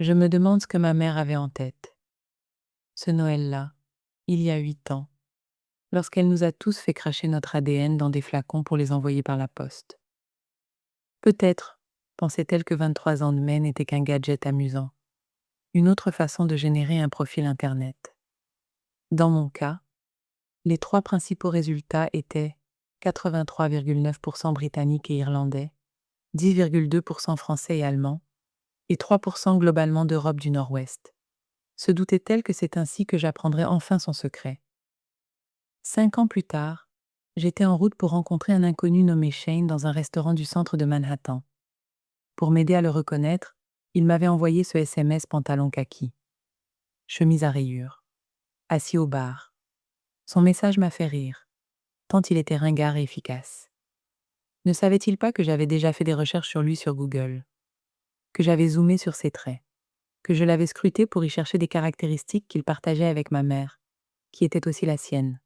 Je me demande ce que ma mère avait en tête. Ce Noël-là, il y a 8 ans, lorsqu'elle nous a tous fait cracher notre ADN dans des flacons pour les envoyer par la poste. Peut-être pensait-elle que 23 ans de mai n'était qu'un gadget amusant, une autre façon de générer un profil Internet. Dans mon cas, les trois principaux résultats étaient 83,9% britanniques et irlandais, 10,2% français et allemands, et 3% globalement d'Europe du Nord-Ouest. Se doutait-elle que c'est ainsi que j'apprendrais enfin son secret? 5 ans plus tard, j'étais en route pour rencontrer un inconnu nommé Shane dans un restaurant du centre de Manhattan. Pour m'aider à le reconnaître, il m'avait envoyé ce SMS pantalon kaki, chemise à rayures, assis au bar. Son message m'a fait rire, tant il était ringard et efficace. Ne savait-il pas que j'avais déjà fait des recherches sur lui sur Google, que j'avais zoomé sur ses traits, que je l'avais scruté pour y chercher des caractéristiques qu'il partageait avec ma mère, qui était aussi la sienne.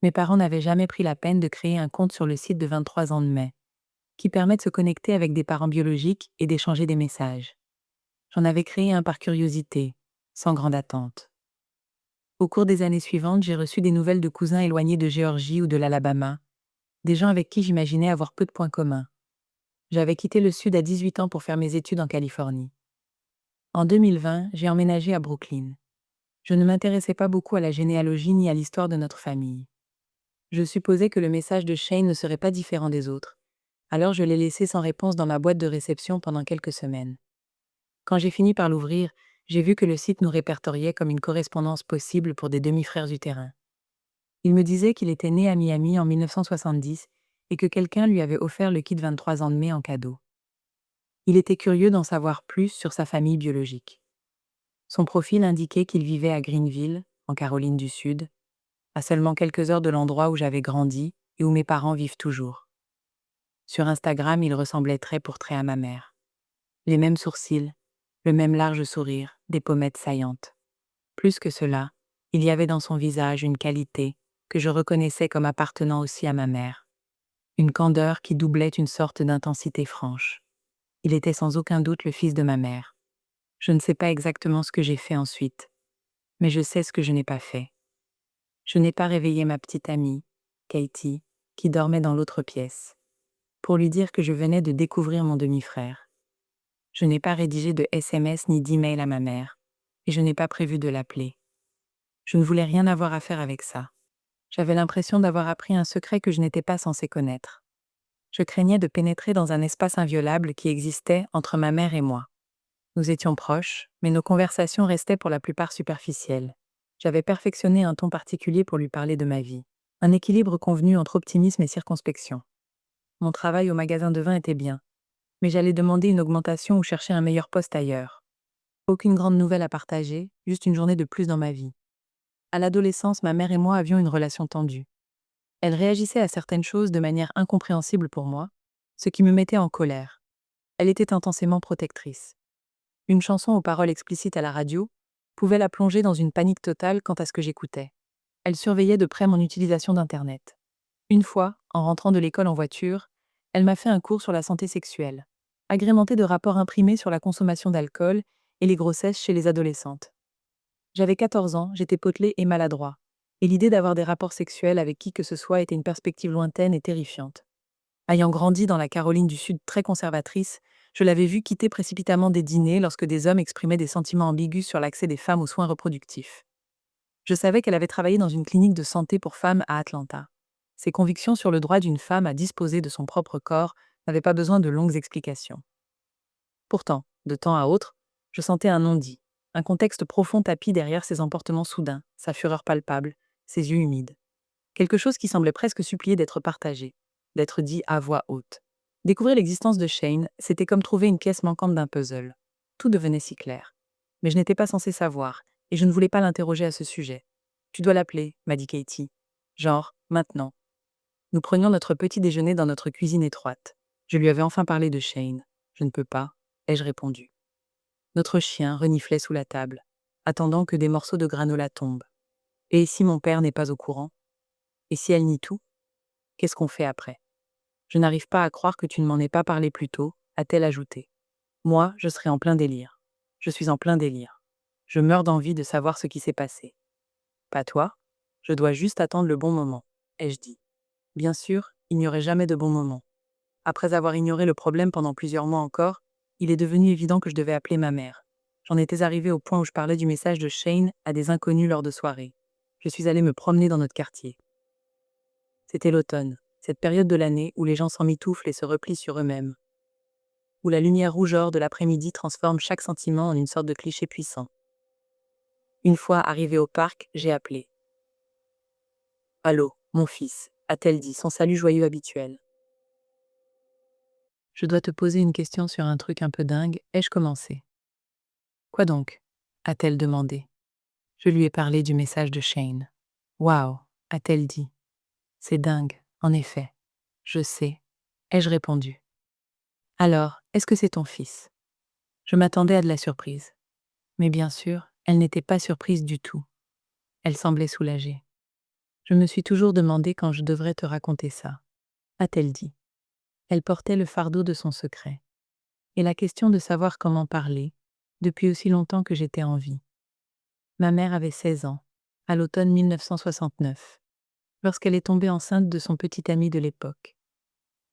Mes parents n'avaient jamais pris la peine de créer un compte sur le site de 23 ans de mai, qui permet de se connecter avec des parents biologiques et d'échanger des messages. J'en avais créé un par curiosité, sans grande attente. Au cours des années suivantes, j'ai reçu des nouvelles de cousins éloignés de Géorgie ou de l'Alabama, des gens avec qui j'imaginais avoir peu de points communs. J'avais quitté le Sud à 18 ans pour faire mes études en Californie. En 2020, j'ai emménagé à Brooklyn. Je ne m'intéressais pas beaucoup à la généalogie ni à l'histoire de notre famille. Je supposais que le message de Shane ne serait pas différent des autres. Alors je l'ai laissé sans réponse dans ma boîte de réception pendant quelques semaines. Quand j'ai fini par l'ouvrir, j'ai vu que le site nous répertoriait comme une correspondance possible pour des demi-frères utérin. Il me disait qu'il était né à Miami en 1970 et que quelqu'un lui avait offert le kit 23 ans de mai en cadeau. Il était curieux d'en savoir plus sur sa famille biologique. Son profil indiquait qu'il vivait à Greenville, en Caroline du Sud, à seulement quelques heures de l'endroit où j'avais grandi et où mes parents vivent toujours. Sur Instagram, il ressemblait trait pour trait à ma mère. Les mêmes sourcils, le même large sourire, des pommettes saillantes. Plus que cela, il y avait dans son visage une qualité que je reconnaissais comme appartenant aussi à ma mère. Une candeur qui doublait une sorte d'intensité franche. Il était sans aucun doute le fils de ma mère. Je ne sais pas exactement ce que j'ai fait ensuite, mais je sais ce que je n'ai pas fait. Je n'ai pas réveillé ma petite amie, Katie, qui dormait dans l'autre pièce, pour lui dire que je venais de découvrir mon demi-frère. Je n'ai pas rédigé de SMS ni d'email à ma mère, et je n'ai pas prévu de l'appeler. Je ne voulais rien avoir à faire avec ça. J'avais l'impression d'avoir appris un secret que je n'étais pas censée connaître. Je craignais de pénétrer dans un espace inviolable qui existait entre ma mère et moi. Nous étions proches, mais nos conversations restaient pour la plupart superficielles. J'avais perfectionné un ton particulier pour lui parler de ma vie. Un équilibre convenu entre optimisme et circonspection. Mon travail au magasin de vin était bien, mais j'allais demander une augmentation ou chercher un meilleur poste ailleurs. Aucune grande nouvelle à partager, juste une journée de plus dans ma vie. À l'adolescence, ma mère et moi avions une relation tendue. Elle réagissait à certaines choses de manière incompréhensible pour moi, ce qui me mettait en colère. Elle était intensément protectrice. Une chanson aux paroles explicites à la radio pouvait la plonger dans une panique totale quant à ce que j'écoutais. Elle surveillait de près mon utilisation d'Internet. Une fois, en rentrant de l'école en voiture, elle m'a fait un cours sur la santé sexuelle, agrémenté de rapports imprimés sur la consommation d'alcool et les grossesses chez les adolescentes. J'avais 14 ans, j'étais potelé et maladroit, et l'idée d'avoir des rapports sexuels avec qui que ce soit était une perspective lointaine et terrifiante. Ayant grandi dans la Caroline du Sud très conservatrice, je l'avais vue quitter précipitamment des dîners lorsque des hommes exprimaient des sentiments ambigus sur l'accès des femmes aux soins reproductifs. Je savais qu'elle avait travaillé dans une clinique de santé pour femmes à Atlanta. Ses convictions sur le droit d'une femme à disposer de son propre corps n'avaient pas besoin de longues explications. Pourtant, de temps à autre, je sentais un non-dit, un contexte profond tapi derrière ses emportements soudains, sa fureur palpable, ses yeux humides. Quelque chose qui semblait presque supplier d'être partagé, d'être dit à voix haute. Découvrir l'existence de Shane, c'était comme trouver une pièce manquante d'un puzzle. Tout devenait si clair. Mais je n'étais pas censée savoir, et je ne voulais pas l'interroger à ce sujet. Tu dois l'appeler, m'a dit Katie. Genre, maintenant. Nous prenions notre petit déjeuner dans notre cuisine étroite. Je lui avais enfin parlé de Shane. Je ne peux pas, ai-je répondu. Notre chien reniflait sous la table, attendant que des morceaux de granola tombent. Et si mon père n'est pas au courant? Et si elle nie tout? Qu'est-ce qu'on fait après? Je n'arrive pas à croire que tu ne m'en aies pas parlé plus tôt, a-t-elle ajouté. Moi, je serais en plein délire. Je suis en plein délire. Je meurs d'envie de savoir ce qui s'est passé. Pas toi? Je dois juste attendre le bon moment, ai-je dit. Bien sûr, il n'y aurait jamais de bon moment. Après avoir ignoré le problème pendant plusieurs mois encore, il est devenu évident que je devais appeler ma mère. J'en étais arrivé au point où je parlais du message de Shane à des inconnus lors de soirées. Je suis allé me promener dans notre quartier. C'était l'automne, cette période de l'année où les gens s'emmitouflent et se replient sur eux-mêmes, où la lumière rougeâtre de l'après-midi transforme chaque sentiment en une sorte de cliché puissant. Une fois arrivé au parc, j'ai appelé. « Allô, mon fils », a-t-elle dit, son salut joyeux habituel. « Je dois te poser une question sur un truc un peu dingue, ai-je commencé ?»« Quoi donc ?» a-t-elle demandé. Je lui ai parlé du message de Shane. « Waouh » a-t-elle dit. « C'est dingue, en effet. Je sais, » ai-je répondu. « Alors, est-ce que c'est ton fils ?» Je m'attendais à de la surprise. Mais bien sûr, elle n'était pas surprise du tout. Elle semblait soulagée. « Je me suis toujours demandé quand je devrais te raconter ça, » a-t-elle dit. Elle portait le fardeau de son secret. Et la question de savoir comment parler, depuis aussi longtemps que j'étais en vie. Ma mère avait 16 ans, à l'automne 1969, lorsqu'elle est tombée enceinte de son petit ami de l'époque.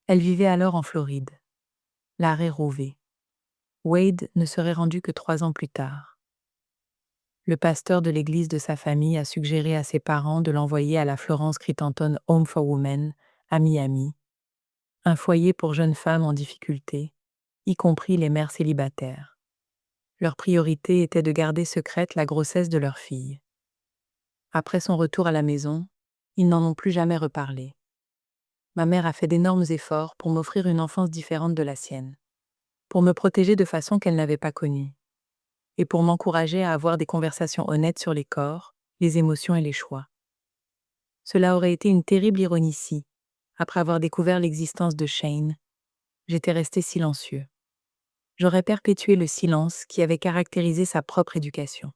Elle vivait alors en Floride. L'arrêt rouvé. Wade ne serait rendu que 3 ans plus tard. Le pasteur de l'église de sa famille a suggéré à ses parents de l'envoyer à la Florence Crittenton Home for Women, à Miami, un foyer pour jeunes femmes en difficulté, y compris les mères célibataires. Leur priorité était de garder secrète la grossesse de leur fille. Après son retour à la maison, ils n'en ont plus jamais reparlé. Ma mère a fait d'énormes efforts pour m'offrir une enfance différente de la sienne, pour me protéger de façon qu'elle n'avait pas connue, et pour m'encourager à avoir des conversations honnêtes sur les corps, les émotions et les choix. Cela aurait été une terrible ironie si, après avoir découvert l'existence de Shane, j'étais resté silencieux. J'aurais perpétué le silence qui avait caractérisé sa propre éducation.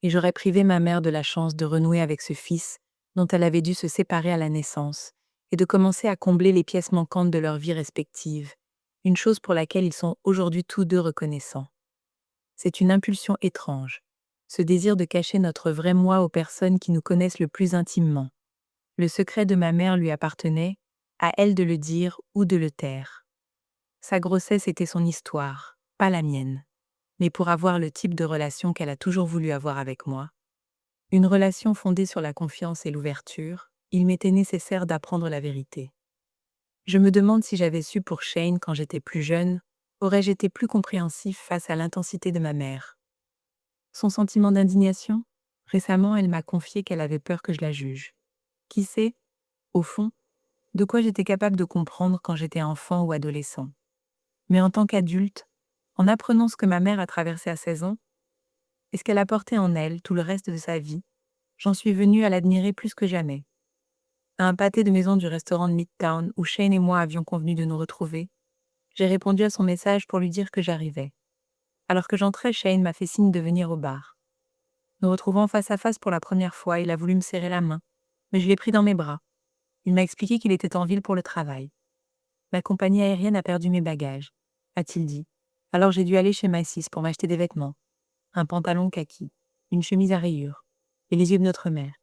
Et j'aurais privé ma mère de la chance de renouer avec ce fils dont elle avait dû se séparer à la naissance et de commencer à combler les pièces manquantes de leur vie respective, une chose pour laquelle ils sont aujourd'hui tous deux reconnaissants. C'est une impulsion étrange, ce désir de cacher notre vrai moi aux personnes qui nous connaissent le plus intimement. Le secret de ma mère lui appartenait, à elle de le dire ou de le taire. Sa grossesse était son histoire, pas la mienne. Mais pour avoir le type de relation qu'elle a toujours voulu avoir avec moi, une relation fondée sur la confiance et l'ouverture, il m'était nécessaire d'apprendre la vérité. Je me demande si j'avais su pour Shane quand j'étais plus jeune, aurais-je été plus compréhensif face à l'intensité de ma mère. Son sentiment d'indignation? Récemment, elle m'a confié qu'elle avait peur que je la juge. Qui sait, au fond, de quoi j'étais capable de comprendre quand j'étais enfant ou adolescent. Mais en tant qu'adulte, en apprenant ce que ma mère a traversé à 16 ans, et ce qu'elle a porté en elle tout le reste de sa vie, j'en suis venue à l'admirer plus que jamais. À un pâté de maison du restaurant de Midtown où Shane et moi avions convenu de nous retrouver, j'ai répondu à son message pour lui dire que j'arrivais. Alors que j'entrais, Shane m'a fait signe de venir au bar. Nous retrouvant face à face pour la première fois, il a voulu me serrer la main, mais je l'ai pris dans mes bras. Il m'a expliqué qu'il était en ville pour le travail. Ma compagnie aérienne a perdu mes bagages, a-t-il dit. Alors j'ai dû aller chez Macy's pour m'acheter des vêtements. Un pantalon kaki, une chemise à rayures, et les yeux de notre mère.